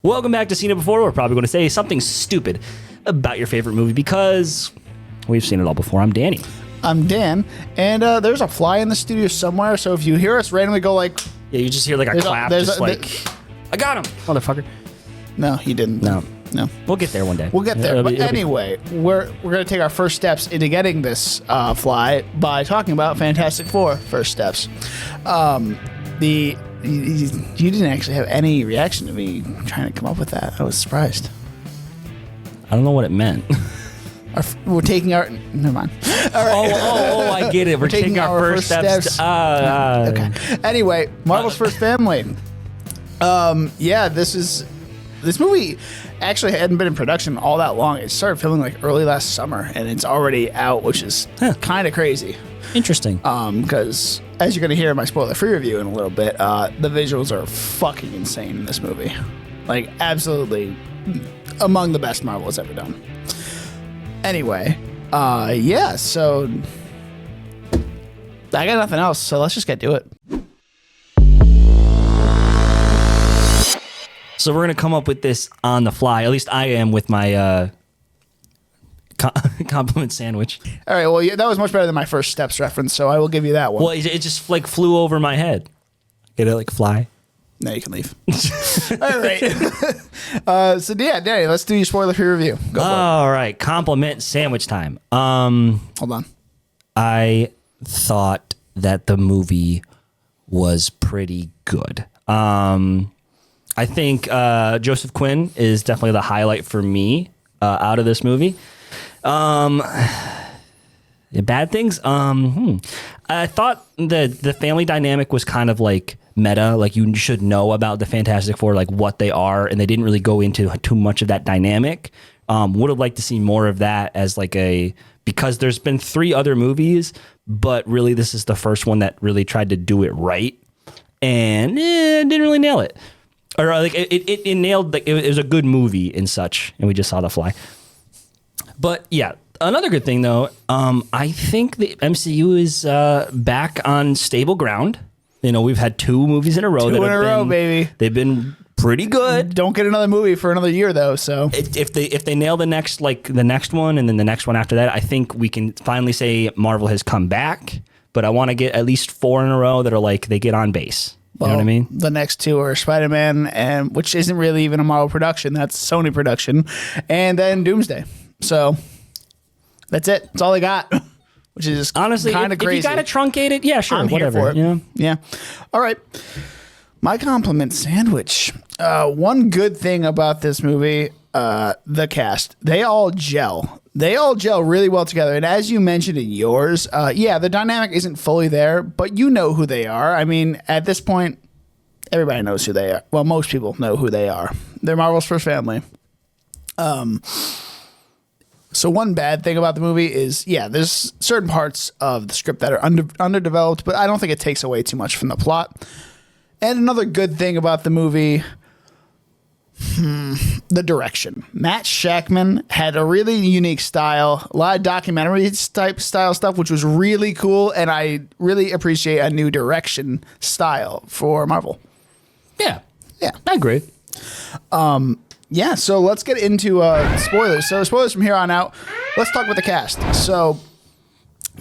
Welcome back to Seen It Before. We're probably going to say something stupid about your favorite movie because we've seen it all before. I'm Danny. I'm Dan, and there's a fly in the studio somewhere, so if you hear us randomly go like... Yeah, you just hear like a clap, I got him, motherfucker. No, he didn't. No. We'll get there one day. We'll get there. But anyway, we're going to take our first steps into getting this fly by talking about Fantastic Four first steps. You didn't actually have any reaction to me trying to come up with that. I was surprised. I don't know what it meant. We're taking our... Never mind. All right. Oh, I get it. We're taking our first steps. Okay. Anyway, Marvel's First Family. This movie actually hadn't been in production all that long. It started filming like early last summer, and it's already out, which is kind of crazy. Interesting. Because as you're going to hear in my spoiler-free review in a little bit, the visuals are fucking insane in this movie. Like, absolutely among the best Marvel has ever done. Anyway, so I got nothing else, so let's just get to it. So we're going to come up with this on the fly. At least I am with my compliment sandwich. All right, well, that was much better than my first steps reference, so I will give you that one. Well, it just like flew over my head. Get it like fly? No, you can leave. All right. Danny, let's do your spoiler-free review. Go for it. All right, compliment sandwich time. Hold on. I thought that the movie was pretty good. I think Joseph Quinn is definitely the highlight for me out of this movie. Bad things. I thought the family dynamic was kind of like meta. Like you should know about the Fantastic Four, like what they are, and they didn't really go into too much of that dynamic. Would have liked to see more of that as like because there's been 3 other movies, but really this is the first one that really tried to do it right, and didn't really nail it. Or like it nailed, like it was a good movie and such, and we just saw the fly. But yeah, another good thing though, I think the MCU is back on stable ground. You know, we've had 2 movies in a row. 2 in a row, baby. They've been pretty good. Don't get another movie for another year though. So if they nail the next one and then the next one after that, I think we can finally say Marvel has come back. But I want to get at least 4 in a row that are like they get on base. You know what I mean? The next 2 are Spider-Man, which isn't really even a Marvel production. That's Sony production. And then Doomsday. So that's it. That's all they got. Which is honestly kind of crazy. If you got to truncate it, yeah, sure. I'm whatever. Here for it. Yeah. All right. My compliment sandwich. One good thing about this movie, the cast. They all gel. They all gel really well together. And as you mentioned in yours, the dynamic isn't fully there, but you know who they are. I mean, at this point, everybody knows who they are. Well, most people know who they are. They're Marvel's First Family. So one bad thing about the movie is, there's certain parts of the script that are underdeveloped, but I don't think it takes away too much from the plot. And another good thing about the movie, the direction. Matt Shakman had a really unique style, a lot of documentary type style stuff, which was really cool, and I really appreciate a new direction style for Marvel. Yeah, I agree. So let's get into spoilers. So spoilers from here on out. Let's talk about the cast. So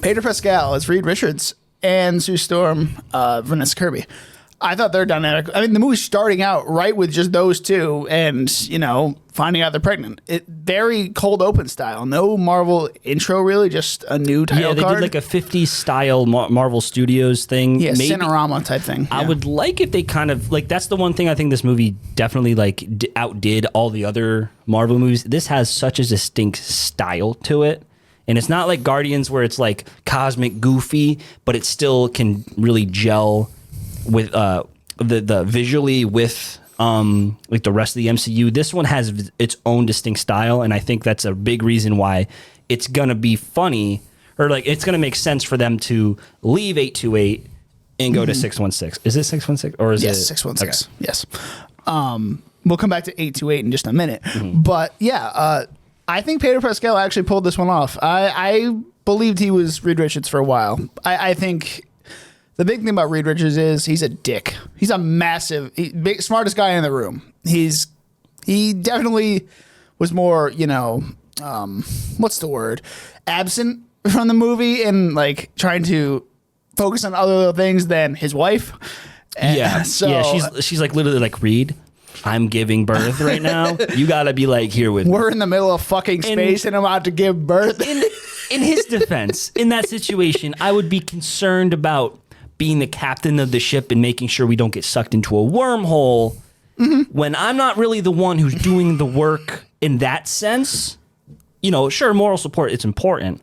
Pedro Pascal as Reed Richards and Sue Storm, Vanessa Kirby. I thought their dynamic. I mean, the movie's starting out right with just those 2, and finding out they're pregnant. Very cold open style. No Marvel intro, really. Just a new title card. Yeah, they did like a 50s style Marvel Studios thing. Yeah, Cinerama type thing. I would like if they kind of like. That's the one thing I think this movie definitely like outdid all the other Marvel movies. This has such a distinct style to it. And it's not like Guardians where it's like cosmic goofy, but it still can really gel with the visually with like the rest of the MCU. This one has its own distinct style, and I think that's a big reason why it's gonna be funny, or like it's gonna make sense for them to leave 828 and go to 616. Is it 616 or is it 616? Okay. Yes. We'll come back to 828 in just a minute, but I think Pedro Pascal actually pulled this one off. I believed he was Reed Richards for a while. I think The big thing about Reed Richards is he's a dick. He's a massive, smartest guy in the room. He's He definitely was more, what's the word? Absent from the movie and like trying to focus on other little things than his wife. And she's like literally like, Reed, I'm giving birth right now. You gotta be like here with me. We're in the middle of fucking space and I'm about to give birth. In his defense, in that situation, I would be concerned about being the captain of the ship and making sure we don't get sucked into a wormhole when I'm not really the one who's doing the work in that sense. Sure, moral support, it's important,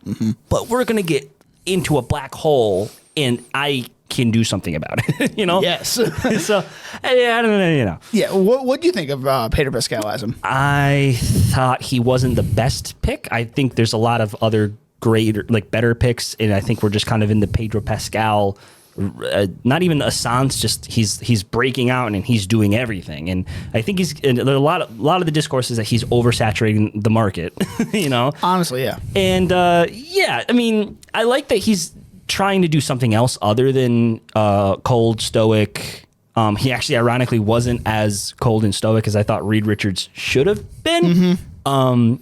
but we're going to get into a black hole and I can do something about it, Yes. So, I don't know, Yeah, what do you think of Pedro Pascal as him? I thought he wasn't the best pick. I think there's a lot of other greater, like better picks, and I think we're just kind of in the Pedro Pascal, not even a sans, just he's breaking out and he's doing everything, and I think and a lot of the discourse is that he's oversaturating the market, Honestly, yeah. And I mean, I like that he's trying to do something else other than cold, stoic. He actually ironically wasn't as cold and stoic as I thought Reed Richards should have been.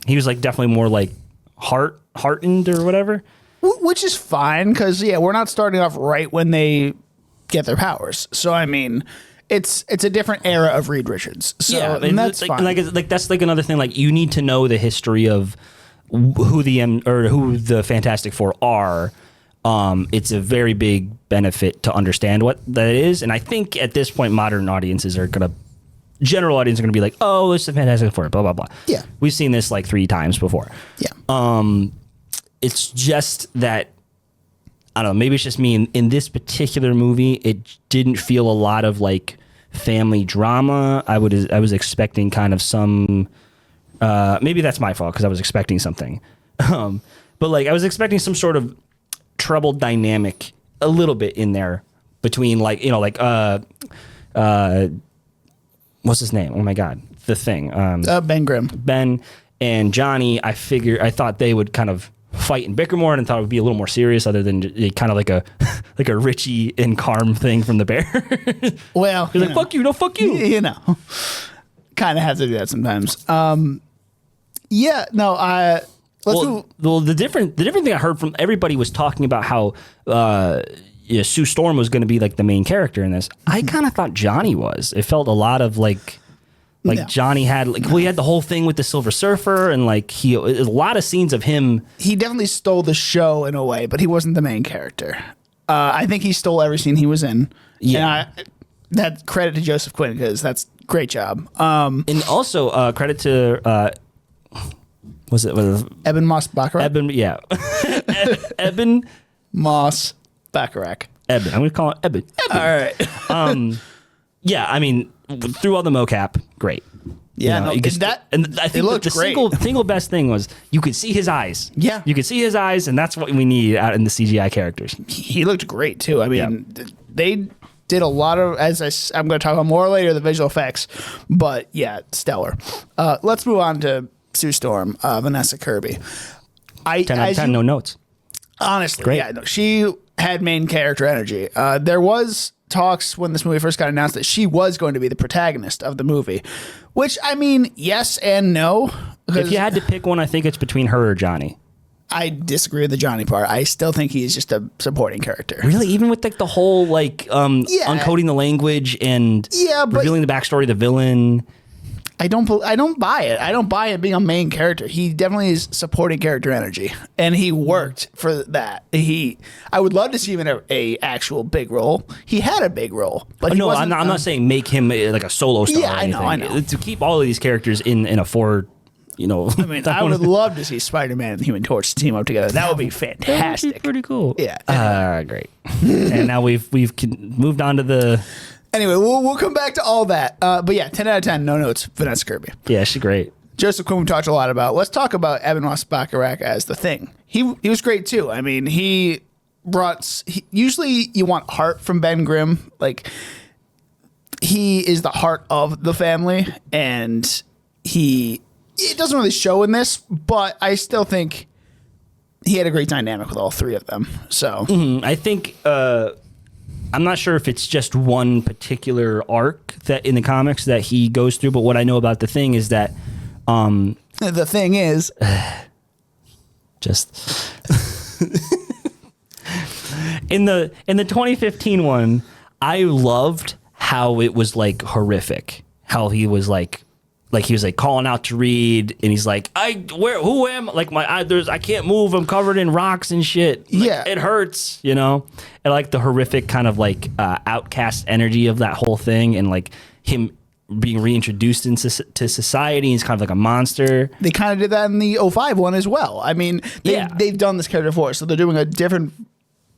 He was like definitely more like heartened or whatever. Which is fine because, we're not starting off right when they get their powers. So, I mean, it's a different era of Reed Richards. So, and that's fine. Like that's like another thing. Like you need to know the history of who the Fantastic Four are. It's a very big benefit to understand what that is. And I think at this point, modern audiences are going to, general audience are going to be like, oh, it's the Fantastic Four, blah, blah, blah. Yeah. We've seen this like 3 times before. Yeah. It's just that, I don't know, maybe it's just me. In this particular movie, it didn't feel a lot of like family drama. I was expecting kind of some, maybe that's my fault because I was expecting something. But like I was expecting some sort of troubled dynamic a little bit in there between like, what's his name? Oh my God. The Thing. Ben Grimm. Ben and Johnny, I thought they would kind of fight and bicker more and thought it would be a little more serious other than kind of like a like a Richie and Carm thing from The Bear. Well, he's like, fuck you, no, fuck you. Kind of have to do that sometimes. The different thing I heard from everybody was talking about how Sue Storm was going to be like the main character in this. I kind of thought Johnny was. It felt a lot of like Johnny had he had the whole thing with the Silver Surfer and like a lot of scenes of him. He definitely stole the show in a way, but he wasn't the main character. I think he stole every scene he was in. Yeah, and that credit to Joseph Quinn because that's great job. And also credit to was it Eben Moss Bacharach? Eben Moss Bacharach. Eben. I'm going to call it Eben. All right. Yeah, I mean, through all the mocap, great. Yeah, I think the single best thing was you could see his eyes. Yeah. You could see his eyes, and that's what we need out in the CGI characters. He looked great, too. I mean, they did a lot of, I'm going to talk about more later, the visual effects, but yeah, stellar. Let's move on to Sue Storm, Vanessa Kirby. 10 out of 10, no notes. Honestly, great. Yeah, no, she had main character energy. There was talks when this movie first got announced that she was going to be the protagonist of the movie, which, I mean, yes and no. If you had to pick one, I think it's between her or Johnny. I disagree with the Johnny part. I still think he's just a supporting character. Really? Even with like the whole uncoding the language and revealing the backstory of the villain? I don't buy it. I don't buy it being a main character. He definitely is supporting character energy, and he worked for that. I would love to see him in a actual big role. He had a big role, but I'm not saying make him like a solo star. Yeah, I know. To keep all of these characters in a four. I mean, I would love to see Spider-Man and Human Torch team up together. That would be fantastic. That would be pretty cool. Yeah. Great. And now we've moved on to the. Anyway, we'll come back to all that. But yeah, 10 out of 10, no notes, Vanessa Kirby. Yeah, she's great. Joseph Quinn we talked a lot about. Let's talk about Eben Moss Bacharach as the Thing. He was great too. I mean, usually you want heart from Ben Grimm. Like, he is the heart of the family, and it doesn't really show in this, but I still think he had a great dynamic with all 3 of them. So I think I'm not sure if it's just one particular arc that in the comics that he goes through, but what I know about the Thing is that the thing is just in the 2015 one, I loved how it was like horrific. How he was like he was like calling out to Reed, and he's like, who am like I can't move, I'm covered in rocks and shit. Like, yeah, it hurts, you know. And like the horrific kind of like outcast energy of that whole thing, and like him being reintroduced into society. He's kind of like a monster. They kind of did that in the 05 one as well. I mean, they've done this character before, so they're doing a different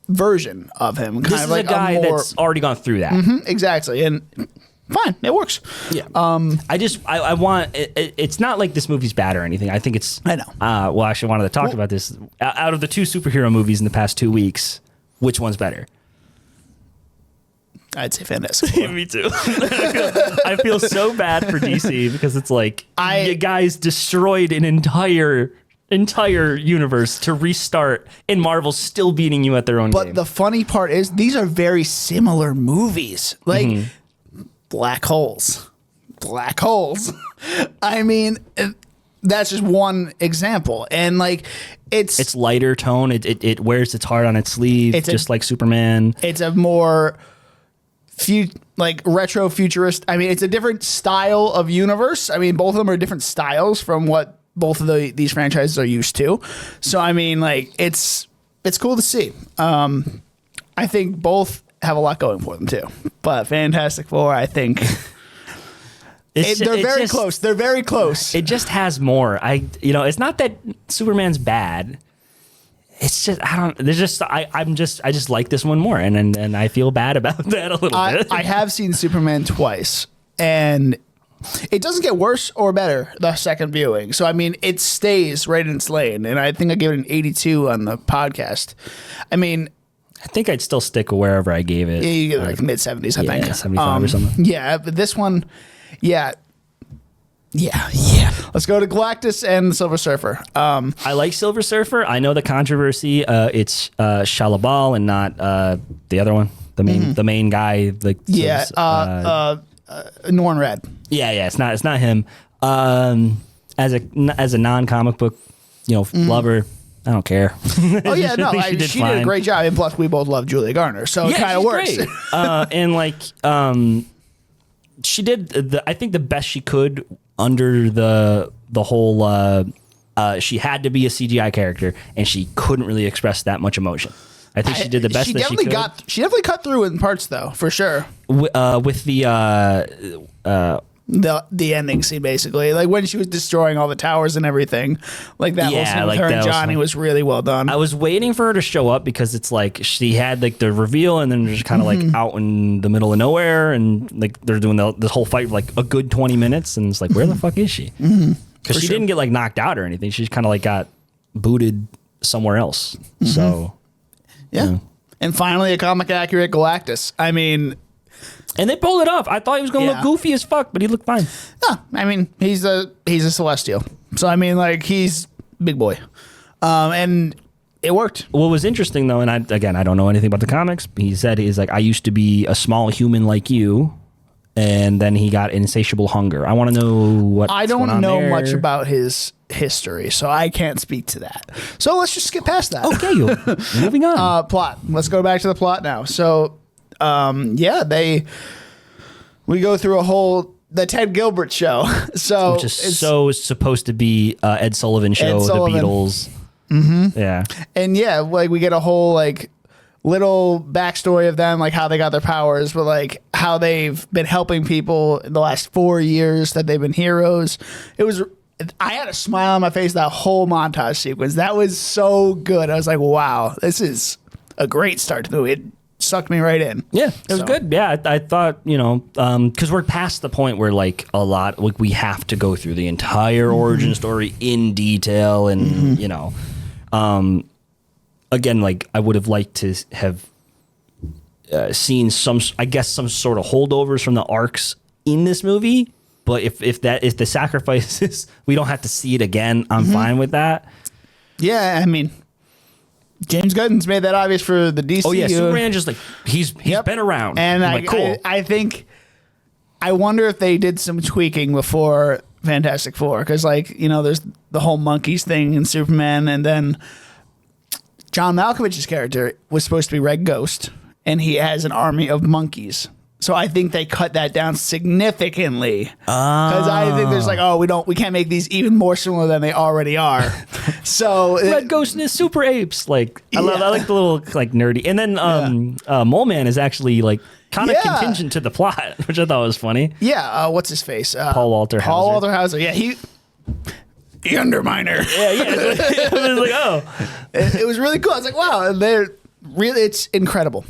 version of him. This is like a guy that's already gone through that. Exactly, and fine, it works. Yeah. I want it's not like this movie's bad or anything. I think it's. I know. Well, I actually wanted to talk about this. Out of the 2 superhero movies in the past 2 weeks, which one's better? I'd say Fantastic Four. Me too. I feel so bad for DC because it's like you guys destroyed an entire universe to restart, and Marvel's still beating you at their own game. But the funny part is these are very similar movies. Like black holes. I mean, that's just one example. And like it's lighter tone. It wears its heart on its sleeve, just like Superman. It's a more like retro futurist. I mean, it's a different style of universe. I mean, both of them are different styles from what both of these franchises are used to. So I mean, like it's cool to see. I think both have a lot going for them too. But Fantastic Four, I think they're very close. They're very close. It just has more. It's not that Superman's bad. It's just I just like this one more, and I feel bad about that a little bit. I have seen Superman twice, and it doesn't get worse or better the second viewing. So I mean, it stays right in its lane, and I think I gave it an 82 on the podcast. I mean, I think I'd still stick wherever I gave it. Yeah, you get like mid 70s, I think. 75 or something. Yeah, but this one, yeah. Let's go to Galactus and the Silver Surfer. I like Silver Surfer. I know the controversy. It's Shalabal and not the other one, the main guy. Like Norrin Red. Yeah. It's not him. As a non-comic book, lover, I don't care. Oh yeah, no, she did a great job, and plus we both love Julia Garner, so it kind of works. Great. And like, she did I think the best she could under the whole. She had to be a CGI character, and she couldn't really express that much emotion. I think she did the best that she could. She definitely cut through in parts, though, for sure. With the ending scene, basically, like when she was destroying all the towers and everything, like that whole scene with her and Johnny was really well done. I was waiting for her to show up because it's like she had like the reveal, and then just kind of like out in the middle of nowhere, and like they're doing this whole fight for like a good 20 minutes, and it's like, where the fuck is she? Because she didn't get like knocked out or anything. She just kind of like got booted somewhere else. So yeah. And finally, a comic accurate Galactus. I mean. And they pulled it off. I thought he was going to look goofy as fuck, but he looked fine. Yeah, I mean, he's a Celestial. So, I mean, like, he's big boy. And it worked. What was interesting, though, and I don't know anything about the comics, but he said, he's like, I used to be a small human like you, and then he got insatiable hunger. I want to know what I don't know much about his history, so I can't speak to that. So, let's just skip past that. Okay, moving on. Plot. Let's go back to the plot now. So, we go through the Ted Gilbert show. So which is supposed to be Ed Sullivan show, the Beatles. Yeah. And like we get a whole like little backstory of them, like how they got their powers, but like how they've been helping people in the last 4 years, that they've been heroes. I had a smile on my face that whole montage sequence. That was so good. I was like, wow, this is a great start to the movie. It sucked me right in. Yeah, it was good. Yeah, I thought, because we're past the point where like we have to go through the entire origin story in detail, and again, like I would have liked to have seen some sort of holdovers from the arcs in this movie. But if the sacrifices, we don't have to see it again, I'm fine with that. Yeah, I mean, James Gunn's made that obvious for the DC. Oh yeah, Superman just like he's been around. And cool. I think I wonder if they did some tweaking before Fantastic Four, because there's the whole monkeys thing in Superman, and then John Malkovich's character was supposed to be Red Ghost, and he has an army of monkeys. So I think they cut that down significantly, because I think there's we can't make these even more similar than they already are. So Red Ghost and his super apes, I like the little nerdy, and then Mole Man is actually kind of contingent to the plot, which I thought was funny. Yeah, what's his face? Paul Walter Hauser. Paul Walter Hauser. Yeah, the Underminer. Yeah. I was like, it was really cool. I was like, wow, it's incredible.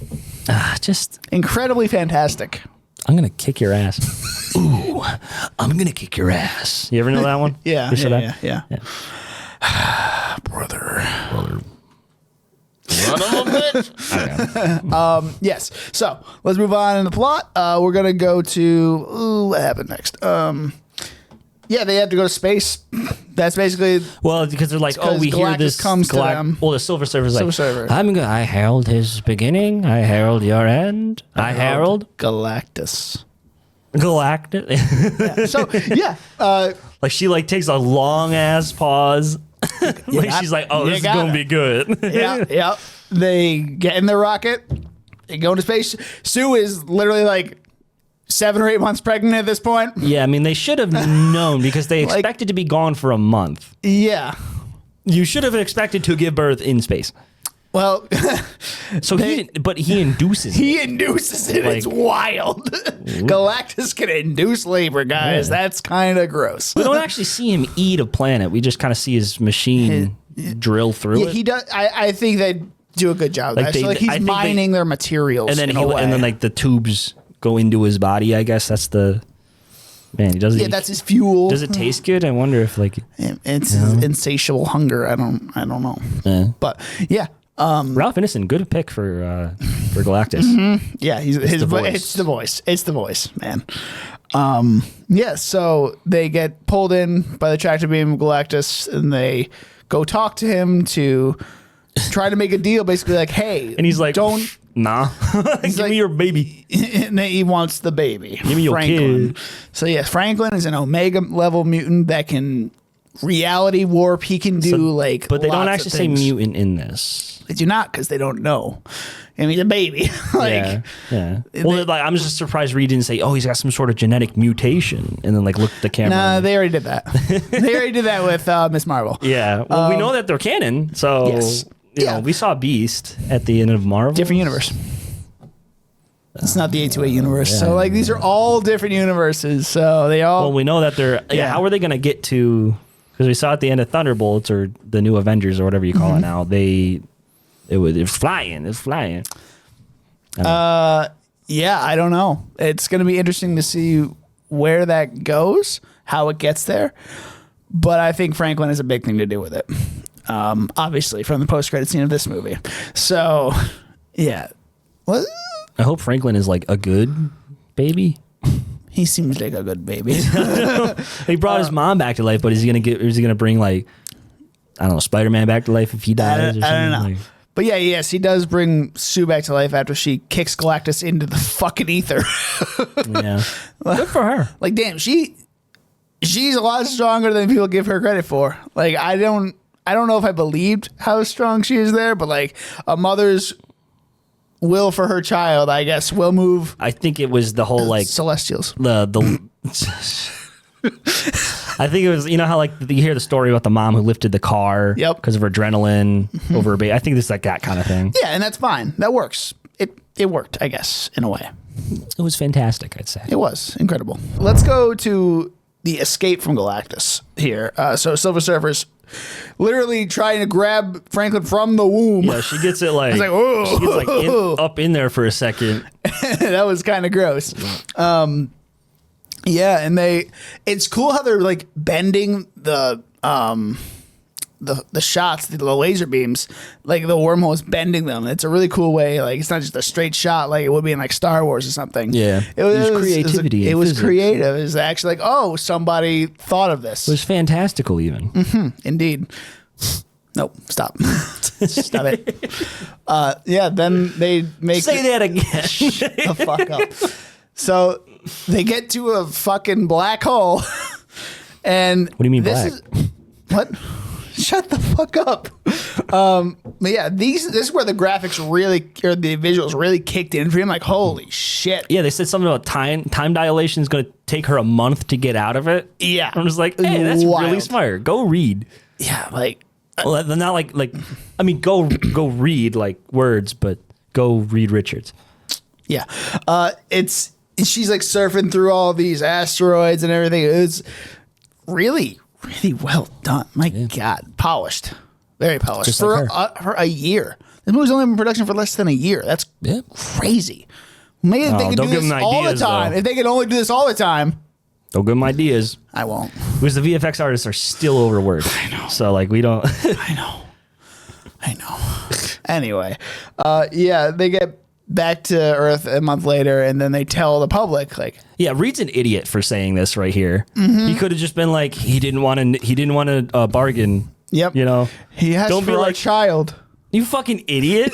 Just incredibly fantastic. I'm gonna kick your ass. Ooh, I'm gonna kick your ass. You ever know that one? Yeah. Brother. Son of a bitch. Yes. So let's move on in the plot. We're gonna go to what happened next. They have to go to space. That's basically because they're like, we Galactus hear this comes to them. Well, the Silver Surfer's like, Surfer. I herald his beginning. I herald your end. I herald Galactus. Galactus. So she takes a long ass pause. She's like, this is gonna be good. Yeah. They get in their rocket. They go into space. Sue is literally 7 or 8 months pregnant at this point. Yeah, I mean, they should have known because they expected to be gone for a month. Yeah. You should have expected to give birth in space. Well, so he induces it. He induces it. It's wild. Galactus can induce labor, guys. Yeah. That's kind of gross. We don't actually see him eat a planet. We just kind of see his machine drill through it. He does. I think they do a good job. He's mining their materials, and then the tubes go into his body. I guess that's the man. He doesn't. Yeah, that's his fuel. Does it taste good? I wonder if it's insatiable hunger. I don't know. Yeah. But yeah. Ralph Ineson, good pick for Galactus. Mm-hmm. Yeah, it's the voice, man. So they get pulled in by the tractor beam of Galactus, and they go talk to him to try to make a deal, basically hey, and he's like, don't. Nah, give me your baby. And he wants the baby. Give me your kid. So Franklin is an Omega level mutant that can reality warp. He can do but they don't actually say mutant in this. They do not, because they don't know. I mean, a baby. Yeah. Well, I'm just surprised Reed didn't say, he's got some sort of genetic mutation, and then look at the camera. Nah, they already did that. They already did that with Miss Marvel. Yeah. Well, we know that they're canon, so yes. We saw Beast at the end of Marvel. Different universe. It's not the A28 universe. Yeah. So these are all different universes. So they all. Well, we know that they're. Yeah. How are they going to get to? Because we saw at the end of Thunderbolts or the New Avengers or whatever you call it now. It was flying. It's flying. I don't know. It's going to be interesting to see where that goes, how it gets there. But I think Franklin has a big thing to do with it. Obviously, from the post-credit scene of this movie. So, yeah. What? I hope Franklin is a good baby. He seems like a good baby. He brought his mom back to life, but is he gonna bring I don't know, Spider-Man back to life if he dies? I don't know. But yes, he does bring Sue back to life after she kicks Galactus into the fucking ether. Yeah, good for her. Damn, she's a lot stronger than people give her credit for. I don't know if I believed how strong she is there, but a mother's will for her child, I guess, will move. I think it was the whole Celestials. The I think it was, how you hear the story about the mom who lifted the car because of her adrenaline over her baby. I think this is that kind of thing. Yeah, and that's fine. That works. It worked, I guess, in a way. It was fantastic, I'd say. It was incredible. Let's go to the escape from Galactus here. So Silver Surfer's literally trying to grab Franklin from the womb. Yeah, she gets it she gets up in there for a second. That was kind of gross. And it's cool how they're bending the shots, the laser beams, the wormhole is bending them. It's a really cool way. It's not just a straight shot like it would be in Star Wars or something. Yeah, it was creativity. It was creative. It was actually somebody thought of this. It was fantastical, even. Indeed. Nope. Stop. Stop it. Yeah. Then they make Say that again. the fuck up. So they get to a fucking black hole, and What do you mean black? What? Shut the fuck up. But yeah, this is where the graphics really, or the visuals really kicked in for him. Like, holy shit. Yeah, they said something about time dilation is going to take her a month to get out of it. Yeah. I'm just like, hey, that's Wild. really smart. Go read. Yeah, like, Well, not like I mean, go read like words, but go read Richards. yeah. She's like surfing through all these asteroids and everything. It's really, really well done. My God, polished. Very polished. Just For like for a year. This movie's only been in production for less than a year. That's crazy. Maybe if they could don't do give this them all the ideas, time. though. If they could only do this all the time, Don't give them ideas. I won't. Because the VFX artists are still overworked. I know. So like we don't. I know. Anyway, yeah, they get back to Earth a month later, and then they tell the public, like, Yeah, Reed's an idiot for saying this right here. He could have just been like, he didn't want to bargain. yep, You know, he has Don't for be our like- child. you fucking idiot.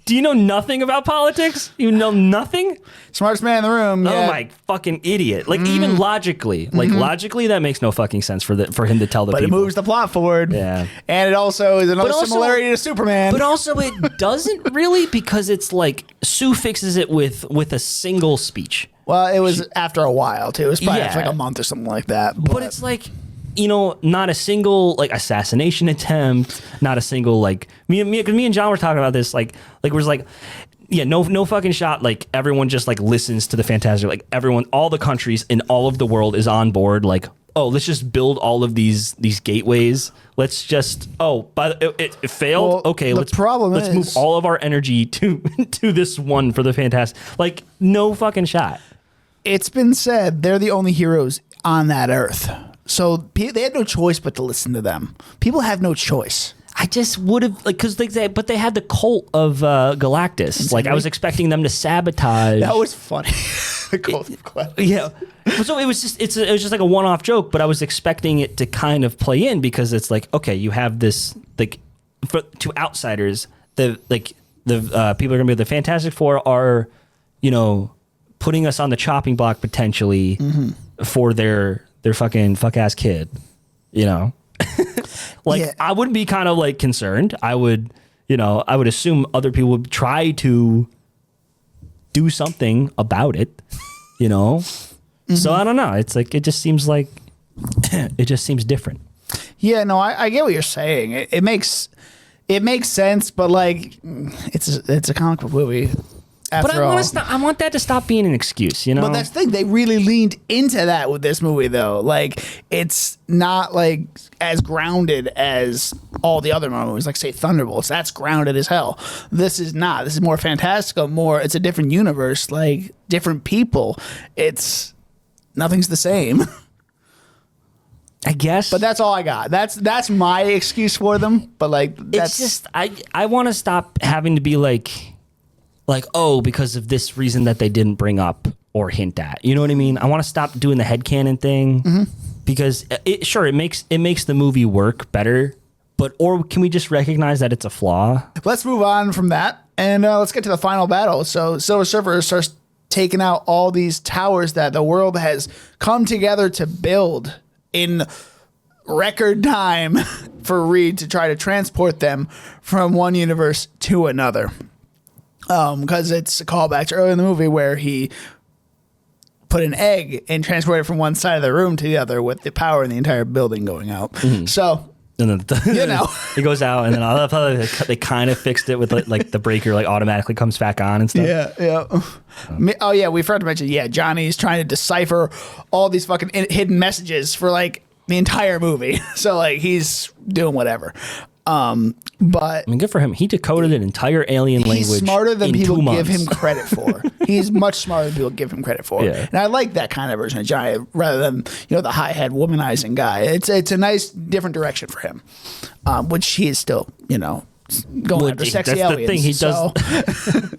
Do you know nothing about politics? You know nothing? Smartest man in the room. Oh yeah. my fucking idiot! Like even logically, that makes no fucking sense for him to tell the But people. it moves the plot forward. Yeah. And it also is another But also- similarity to Superman. But also it doesn't really, because it's like Sue fixes it with a single speech. well, it was after a while, too. It was probably Yeah. after like a month or something like that. But it's like, you know, not a single like assassination attempt, not a single like me and John were talking about this like we're just like, yeah, no fucking shot. Like everyone just like listens to the Fantastic. Like everyone, all the countries in all of the world is on board. Like, oh, let's just build all of these gateways. Let's just but it failed. Well, Okay, the let's problem let's move is- all of our energy to this one for the Fantastic. Like no fucking shot. it's been said they're the only heroes on that Earth. So they had no choice but to listen to them. People have no choice. I just would have but they had the cult of Galactus. Like I was expecting them to sabotage. That was funny. The Cult of Galactus. Yeah. So it was just it was just like a one-off joke, but I was expecting it to kind of play in because it's like, okay, you have this like to outsiders, the people are gonna be the Fantastic Four are, you know, putting us on the chopping block potentially for their fucking fuck ass kid, you know. Like Yeah. I would be kind of like concerned. I would assume other people would try to do something about it, you know. So I don't know. It's like it just seems different. Yeah, no, I get what you're saying. It makes sense, but like it's a comic book movie. But After all. I want that to stop being an excuse, you know. But that's the thing. They really leaned into that with this movie, though. Like, it's not like as grounded as all the other movies, like say Thunderbolts. That's grounded as hell. This is not. This is more fantastical. It's a different universe, like different people. Nothing's the same. I guess. But that's all I got. That's my excuse for them. But like, that's it's just I want to stop having to be like, oh, because of this reason that they didn't bring up or hint at. You know what I mean? I want to stop doing the headcanon thing because it makes the movie work better, or can we just recognize that it's a flaw? Let's move on from that and let's get to the final battle. So Silver Surfer starts taking out all these towers that the world has come together to build in record time for Reed to try to transport them from one universe to another. Because it's a callback to earlier in the movie where he put an egg and transported it from one side of the room to the other with the power in the entire building going out. So, And then you know. it goes out, and then I love how they kind of fixed it with like the breaker like automatically comes back on and stuff. Yeah. Oh, yeah. We forgot to mention, Johnny's trying to decipher all these fucking hidden messages for like the entire movie. So, like, he's doing whatever. But I mean, good for him. He decoded an entire alien language. he's smarter than in people 2 months. give him credit for. He's much smarter than people give him credit for. Yeah. And I like that kind of version of Johnny rather than, the high-head womanizing guy. It's a nice different direction for him, which he is still, going after sexy that's aliens. the thing. He does.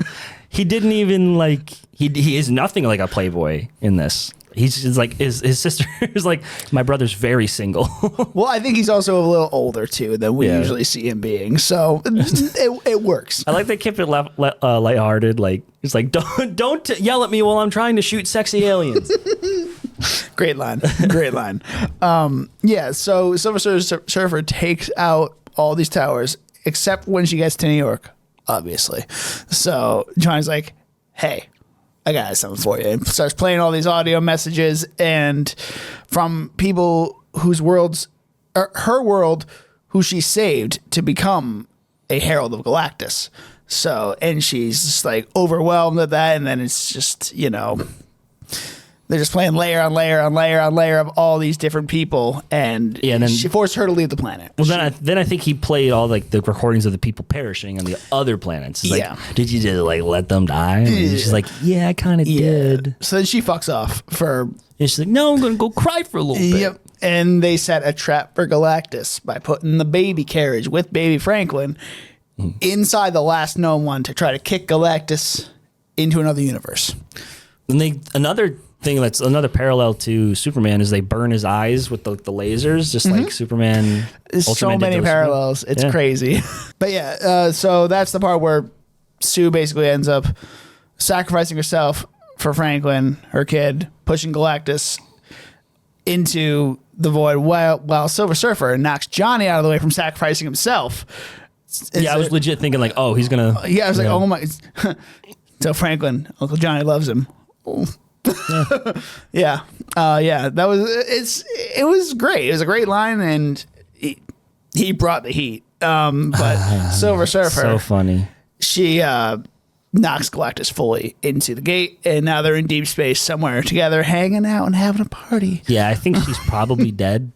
He didn't even like. He is nothing like a playboy in this. He's just like his sister is like, my brother's very single. Well, I think he's also a little older too than we usually see him being, so it works. I like they kept it lighthearted. Like it's like don't yell at me while I'm trying to shoot sexy aliens. Great line. Yeah. So Silver Surfer takes out all these towers except when she gets to New York, obviously. So Johnny's like, "Hey, I got something for you." And starts playing all these audio messages and from people whose worlds, or her world, who she saved to become a Herald of Galactus. So, and she's just like overwhelmed at that. And then it's just, they're just playing layer on layer on layer on layer of all these different people. And, then she forced her to leave the planet. Well, then I think he played all like the recordings of the people perishing on the other planets. It's like, did you just like let them die? And she's like, yeah, I kind of did. So then she fucks off for. And she's like, no, I'm going to go cry for a little bit. Yep. And they set a trap for Galactus by putting the baby carriage with baby Franklin inside the last known one to try to kick Galactus into another universe. And another thing that's another parallel to Superman is they burn his eyes with the lasers, just like Superman. There's Ultraman so many parallels. It's crazy. But so that's the part where Sue basically ends up sacrificing herself for Franklin, her kid, pushing Galactus into the void while Silver Surfer knocks Johnny out of the way from sacrificing himself. I was legit thinking like, oh, he's gonna. I was like, oh my. So Franklin, Uncle Johnny loves him. Yeah. That was it was great. It was a great line, and he brought the heat. But Silver Surfer, so funny. She knocks Galactus fully into the gate, and now they're in deep space somewhere together, hanging out and having a party. Yeah, I think she's probably dead.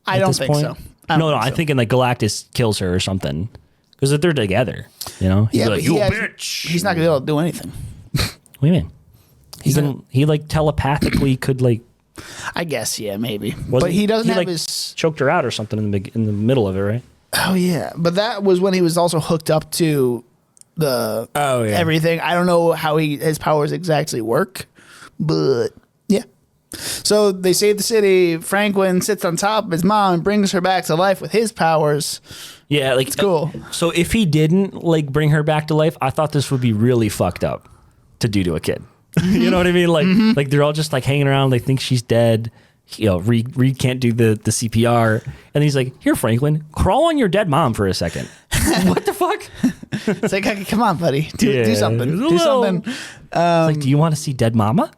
I don't think so. I think in like Galactus kills her or something because they're together. He's like, you bitch. He's not gonna be able to do anything. What do you mean? He like telepathically could like. I guess maybe, but he doesn't have his choked her out or something in the middle of it, right? Oh yeah, but that was when he was also hooked up to the everything. I don't know how his powers exactly work, but yeah. So they save the city. Franklin sits on top of his mom and brings her back to life with his powers. Yeah, like it's cool. So if he didn't like bring her back to life, I thought this would be really fucked up to do to a kid. You know what I mean? Like, like they're all just like hanging around. They think she's dead. Reed can't do the CPR, and he's like, "Here, Franklin, crawl on your dead mom for a second." What the fuck? It's like, come on, buddy, do something. Do something. It's like, do you want to see dead mama?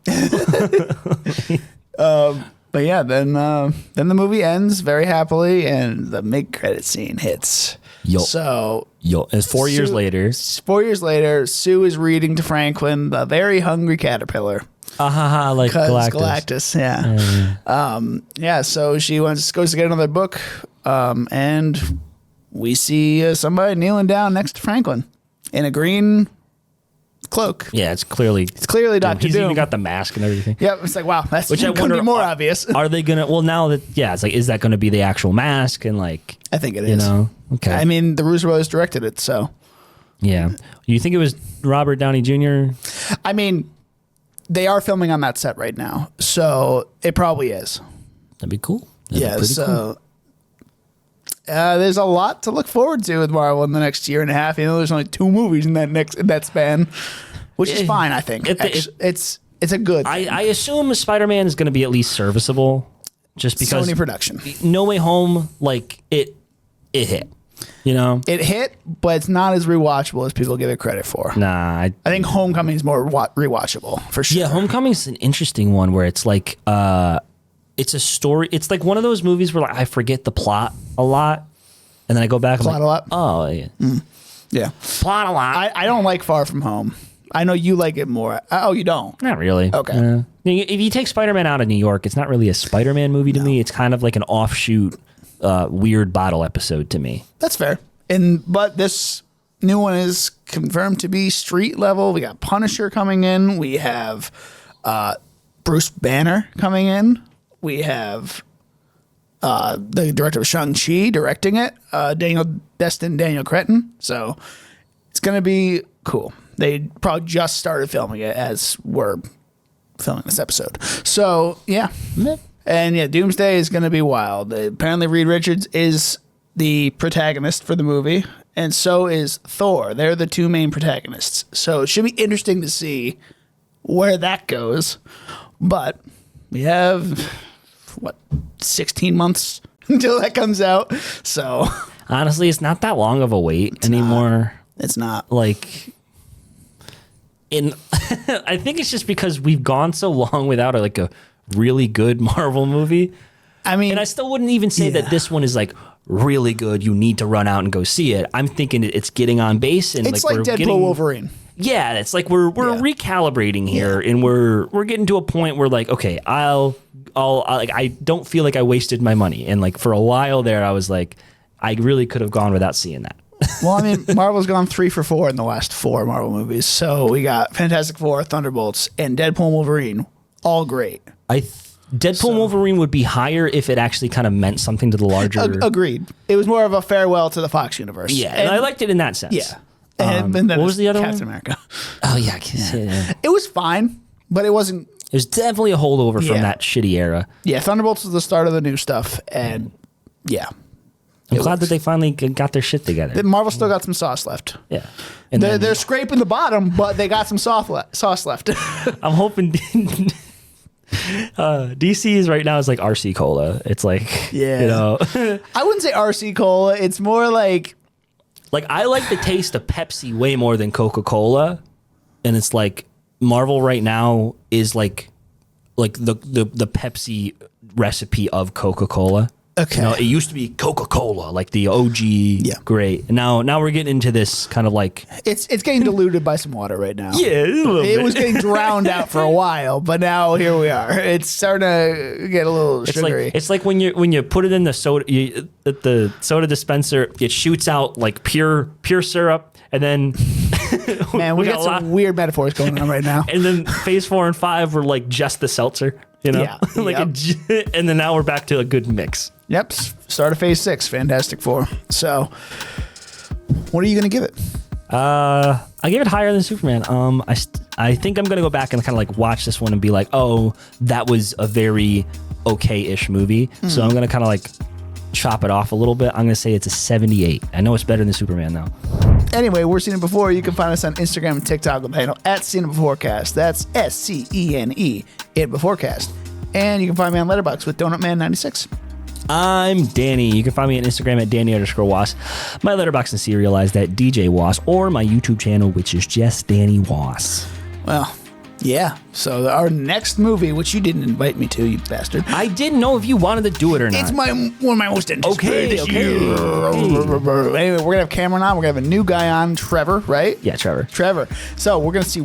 But yeah, then the movie ends very happily, and the mid-credit scene hits. It's 4 years later. 4 years later, Sue is reading to Franklin the very hungry caterpillar. Like Galactus. Yeah. So she goes to get another book, and we see somebody kneeling down next to Franklin in a green cloak. Yeah, it's clearly Dr. He's Doom. even got the mask and everything. Yep, it's like, wow, that's which I couldn't wonder be more obvious. Are they gonna? Well, now that it's like, is that going to be the actual mask? And like, I think it is. Okay. I mean, the Russo brothers directed it, so yeah. You think it was Robert Downey Jr.? I mean, they are filming on that set right now, so it probably is. That'd be cool. Cool. There's a lot to look forward to with Marvel in the next year and a half. There's only 2 movies in that span, which is fine. I think it's a good thing. I assume Spider-Man is going to be at least serviceable, just because Sony production. No Way Home, like it hit. It hit, but it's not as rewatchable as people give it credit for. Nah, I think Homecoming is more rewatchable for sure. Yeah, Homecoming's an interesting one where it's like it's a story. It's like one of those movies where like, I forget the plot a lot, and then I go back. Plot a lot. Oh yeah, yeah. Plot a lot. I don't like Far From Home. I know you like it more. Oh, you don't? Not really. Okay. If you take Spider-Man out of New York, it's not really a Spider-Man movie to me. It's kind of like an offshoot, weird bottle episode to me. That's fair. But this new one is confirmed to be street level. We got Punisher coming in. We have Bruce Banner coming in. We have the director of Shang-Chi directing it, Daniel Cretton. So it's going to be cool. They probably just started filming it as we're filming this episode. So yeah. And yeah, Doomsday is going to be wild. Apparently Reed Richards is the protagonist for the movie, and so is Thor. They're the two main protagonists. So it should be interesting to see where that goes. But we have, 16 months until that comes out. So honestly, it's not that long of a wait anymore. It's not. Like, I think it's just because we've gone so long without a really good Marvel movie. I mean, and I still wouldn't even say that this one is like really good. You need to run out and go see it. I'm thinking it's getting on base, and it's like Deadpool Wolverine. Yeah, it's like we're recalibrating here, and we're getting to a point where like, okay, I don't feel like I wasted my money, and like for a while there, I was like, I really could have gone without seeing that. Well, I mean, Marvel's gone 3 for 4 in the last 4 Marvel movies. So we got Fantastic Four, Thunderbolts, and Deadpool and Wolverine. All great. Deadpool and Wolverine would be higher if it actually kind of meant something to the larger... Agreed. It was more of a farewell to the Fox universe. Yeah, and I liked it in that sense. Yeah. And then what was the other Captain one? America. Oh, yeah. Yeah. It was fine, but it wasn't... It was definitely a holdover from that shitty era. Yeah, Thunderbolts was the start of the new stuff, and yeah. I'm glad that they finally got their shit together. Marvel still got some sauce left. Yeah. And they're scraping the bottom, but they got some sauce left. I'm hoping... DC is right now is like RC Cola. It's like, you know. I wouldn't say RC Cola. It's more like I like the taste of Pepsi way more than Coca-Cola. And it's like Marvel right now is like the Pepsi recipe of Coca-Cola. Okay. You know, it used to be Coca-Cola, like the OG, great. And now we're getting into this kind of like... It's getting diluted by some water right now. Yeah, a little bit. It was getting drowned out for a while, but now here we are. It's starting to get a little sugary. It's like when you put it in the soda dispenser, it shoots out like pure syrup, and then... Man, we got some weird metaphors going on right now. And then phase 4 and 5 were like just the seltzer, you know? Yeah. And then now we're back to a good mix. Yep. Start of phase 6, Fantastic Four. So, what are you going to give it? I give it higher than Superman. I think I'm going to go back and kind of like watch this one and be like, oh, that was a very okay-ish movie. So I'm going to kind of like chop it off a little bit. I'm going to say it's a 78. I know it's better than Superman now. Anyway, we're Seen It Before. You can find us on Instagram and TikTok with the handle @SeenItBeforecast. That's SCENE, It Beforecast. And you can find me on Letterboxd with DonutMan96. I'm Danny. You can find me on Instagram at Danny_Was. My Letterboxd and Serialized at DJ Was, or my YouTube channel, which is just Danny Was. Well, yeah. So our next movie, which you didn't invite me to, you bastard. I didn't know if you wanted to do it or not. It's one of my most anticipated this year. Okay. Anyway, we're going to have Cameron on. We're going to have a new guy on, Trevor, right? Yeah, Trevor. So we're going to see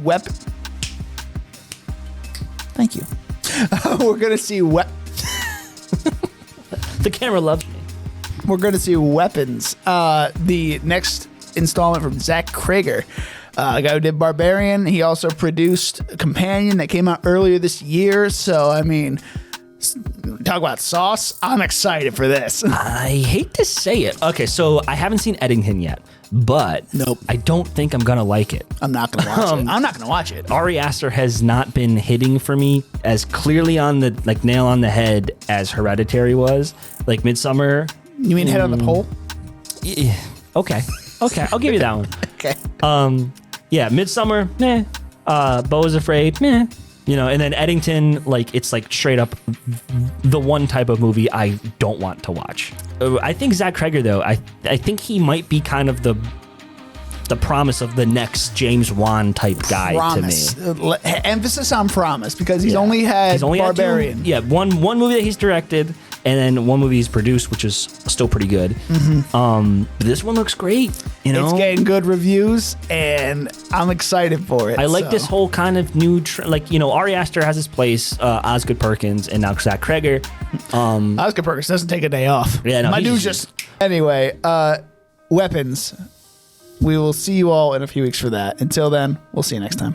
Thank you. We're going to see The camera loves me. We're going to see Weapons, the next installment from Zach Krager, a guy who did Barbarian. He also produced Companion that came out earlier this year. So, I mean, talk about sauce. I'm excited for this. I hate to say it. Okay, so I haven't seen Eddington yet, but I don't think I'm going to like it. I'm not going to watch it. I'm not going to watch it. Ari Aster has not been hitting for me as clearly on the nail on the head as Hereditary was. Like Midsummer. You mean head on the pole? Yeah. Okay, I'll give you that one. Okay. Yeah, Midsummer, meh. Beau is Afraid, meh. You know, and then Eddington, like it's like straight up the one type of movie I don't want to watch. I think Zach Krager though, I think he might be kind of the promise of the next James Wan type guy to me. Emphasis on promise, because he's only had Barbarian. One movie that he's directed, and then one movie he's produced, which is still pretty good. But this one looks great. You know, it's getting good reviews, and I'm excited for it. I like this whole kind of new, Ari Aster has his place, Osgood Perkins, and now Zach Krager. Osgood Perkins doesn't take a day off. Yeah, no, my dude's just anyway. Weapons. We will see you all in a few weeks for that. Until then, we'll see you next time.